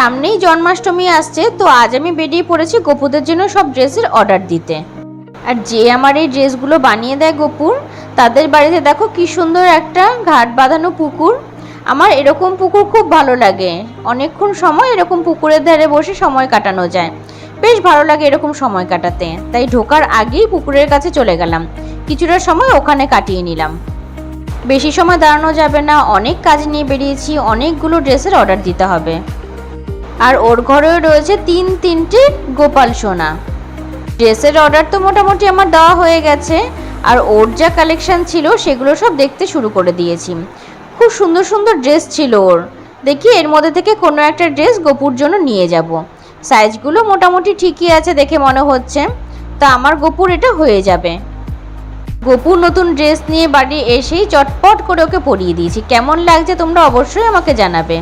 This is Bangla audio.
সামনেই জন্মাষ্টমী আসছে, তো আজ আমি বেরিয়ে পড়েছি গপুদের জন্য সব ড্রেসের অর্ডার দিতে। আর যে আমার এই ড্রেসগুলো বানিয়ে দেয় গপুর, তাদের বাড়িতে দেখো কি সুন্দর একটা ঘাট বাঁধানো পুকুর। আমার এরকম পুকুর খুব ভালো লাগে, অনেকক্ষণ সময় এরকম পুকুরের ধারে বসে সময় কাটানো যায়, বেশ ভালো লাগে এরকম সময় কাটাতে। তাই ঢোকার আগেই পুকুরের কাছে চলে গেলাম, কিছুটা সময় ওখানে কাটিয়ে নিলাম। বেশি সময় দাঁড়ানো যাবে না, অনেক কাজ নিয়ে বেরিয়েছি, অনেকগুলো ড্রেসের অর্ডার দিতে হবে। আর ওর ঘরেও রয়েছে তিনটে গোপাল সোনা। ড্রেসের অর্ডার তো মোটামুটি আমার দেওয়া হয়ে গেছে, আর ওর যা কালেকশন ছিল সেগুলো সব দেখতে শুরু করে দিয়েছি। খুব সুন্দর সুন্দর ড্রেস ছিল ওর। দেখি এর মধ্যে থেকে কোনো একটা ড্রেস গপুর জন্য নিয়ে যাব। সাইজগুলো মোটামুটি ঠিকই আছে দেখে মনে হচ্ছে, তা আমার গপুর এটা হয়ে যাবে। গপুর নতুন ড্রেস নিয়ে বাড়ি এসেই চটপট করে ওকে পরিয়ে দিয়েছি। কেমন লাগছে তোমরা অবশ্যই আমাকে জানাবে।